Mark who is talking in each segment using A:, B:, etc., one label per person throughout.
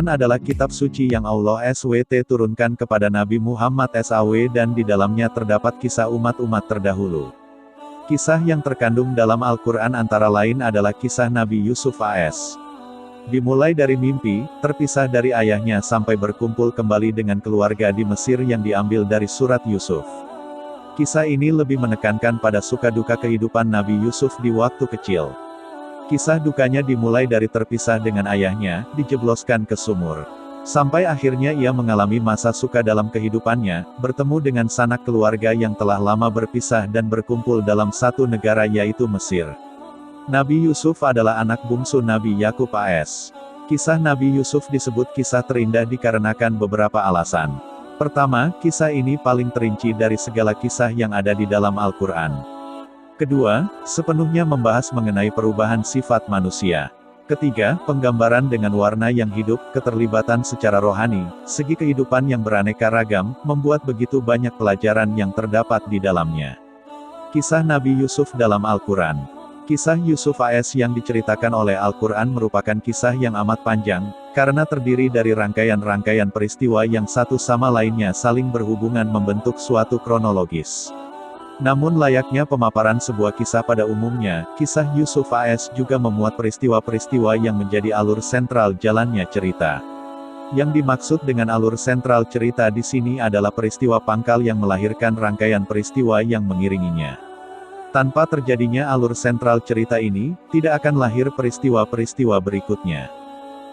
A: adalah kitab suci yang Allah SWT turunkan kepada Nabi Muhammad SAW dan di dalamnya terdapat kisah umat-umat terdahulu. Kisah yang terkandung dalam Al-Quran antara lain adalah kisah Nabi Yusuf AS. Dimulai dari mimpi, terpisah dari ayahnya sampai berkumpul kembali dengan keluarga di Mesir yang diambil dari surat Yusuf. Kisah ini lebih menekankan pada suka duka kehidupan Nabi Yusuf di waktu kecil. Kisah dukanya dimulai dari terpisah dengan ayahnya, dijebloskan ke sumur. Sampai akhirnya ia mengalami masa suka dalam kehidupannya, bertemu dengan sanak keluarga yang telah lama berpisah dan berkumpul dalam satu negara yaitu Mesir. Nabi Yusuf adalah anak bungsu Nabi Yakub AS. Kisah Nabi Yusuf disebut kisah terindah dikarenakan beberapa alasan. Pertama, kisah ini paling terinci dari segala kisah yang ada di dalam Al-Quran. Kedua, sepenuhnya membahas mengenai perubahan sifat manusia. Ketiga, penggambaran dengan warna yang hidup, keterlibatan secara rohani, segi kehidupan yang beraneka ragam, membuat begitu banyak pelajaran yang terdapat di dalamnya. Kisah Nabi Yusuf dalam Al-Quran. Kisah Yusuf AS yang diceritakan oleh Al-Quran merupakan kisah yang amat panjang, karena terdiri dari rangkaian-rangkaian peristiwa yang satu sama lainnya saling berhubungan membentuk suatu kronologis. Namun layaknya pemaparan sebuah kisah pada umumnya, kisah Yusuf AS juga memuat peristiwa-peristiwa yang menjadi alur sentral jalannya cerita. Yang dimaksud dengan alur sentral cerita di sini adalah peristiwa pangkal yang melahirkan rangkaian peristiwa yang mengiringinya. Tanpa terjadinya alur sentral cerita ini, tidak akan lahir peristiwa-peristiwa berikutnya.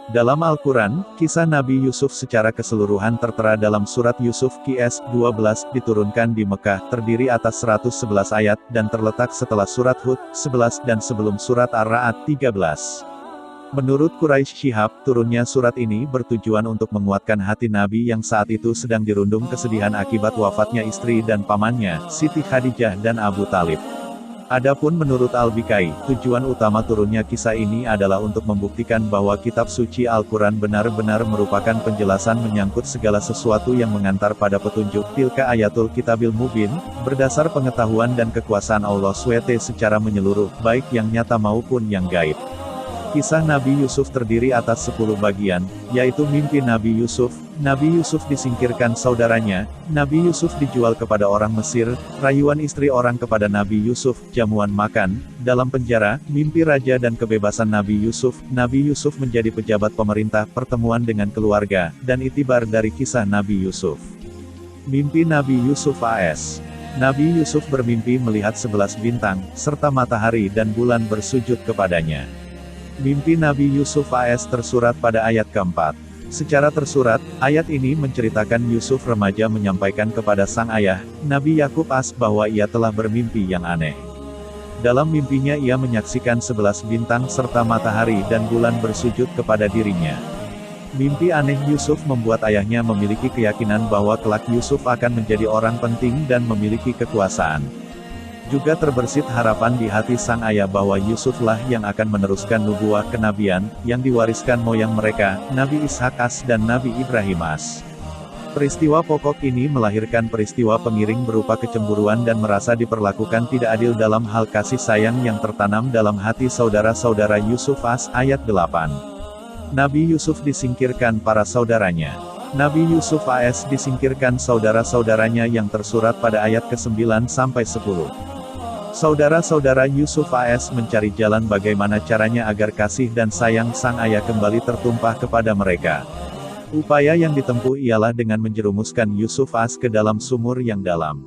A: Dalam Al-Quran, kisah Nabi Yusuf secara keseluruhan tertera dalam surat Yusuf QS 12, diturunkan di Mekah, terdiri atas 111 ayat, dan terletak setelah surat Hud 11 dan sebelum surat Ar-Ra'd 13. Menurut Quraisy Shihab, turunnya surat ini bertujuan untuk menguatkan hati Nabi yang saat itu sedang dirundung kesedihan akibat wafatnya istri dan pamannya, Siti Khadijah dan Abu Talib. Adapun menurut Al-Bikai, tujuan utama turunnya kisah ini adalah untuk membuktikan bahwa kitab suci Al-Quran benar-benar merupakan penjelasan menyangkut segala sesuatu yang mengantar pada petunjuk. Tilka ayatul kitabil mubin, berdasar pengetahuan dan kekuasaan Allah SWT secara menyeluruh, baik yang nyata maupun yang gaib. Kisah Nabi Yusuf terdiri atas 10 bagian, yaitu mimpi Nabi Yusuf, Nabi Yusuf disingkirkan saudaranya, Nabi Yusuf dijual kepada orang Mesir, rayuan istri orang kepada Nabi Yusuf, jamuan makan, dalam penjara, mimpi raja dan kebebasan Nabi Yusuf menjadi pejabat pemerintah, pertemuan dengan keluarga, dan itibar dari kisah Nabi Yusuf. Mimpi Nabi Yusuf AS. Nabi Yusuf bermimpi melihat 11 bintang, serta matahari dan bulan bersujud kepadanya. Mimpi Nabi Yusuf AS tersurat pada ayat keempat. Secara tersurat, ayat ini menceritakan Yusuf remaja menyampaikan kepada sang ayah, Nabi Yakub AS bahwa ia telah bermimpi yang aneh. Dalam mimpinya ia menyaksikan 11 bintang serta matahari dan bulan bersujud kepada dirinya. Mimpi aneh Yusuf membuat ayahnya memiliki keyakinan bahwa kelak Yusuf akan menjadi orang penting dan memiliki kekuasaan. Juga terbersit harapan di hati sang ayah bahwa Yusuflah yang akan meneruskan nubuah kenabian, yang diwariskan moyang mereka, Nabi Ishak AS dan Nabi Ibrahim AS. Peristiwa pokok ini melahirkan peristiwa pengiring berupa kecemburuan dan merasa diperlakukan tidak adil dalam hal kasih sayang yang tertanam dalam hati saudara-saudara Yusuf AS, ayat 8. Nabi Yusuf disingkirkan para saudaranya. Nabi Yusuf AS disingkirkan saudara-saudaranya yang tersurat pada ayat ke-9 sampai 10. Saudara-saudara Yusuf AS mencari jalan bagaimana caranya agar kasih dan sayang sang ayah kembali tertumpah kepada mereka. Upaya yang ditempuh ialah dengan menjerumuskan Yusuf AS ke dalam sumur yang dalam.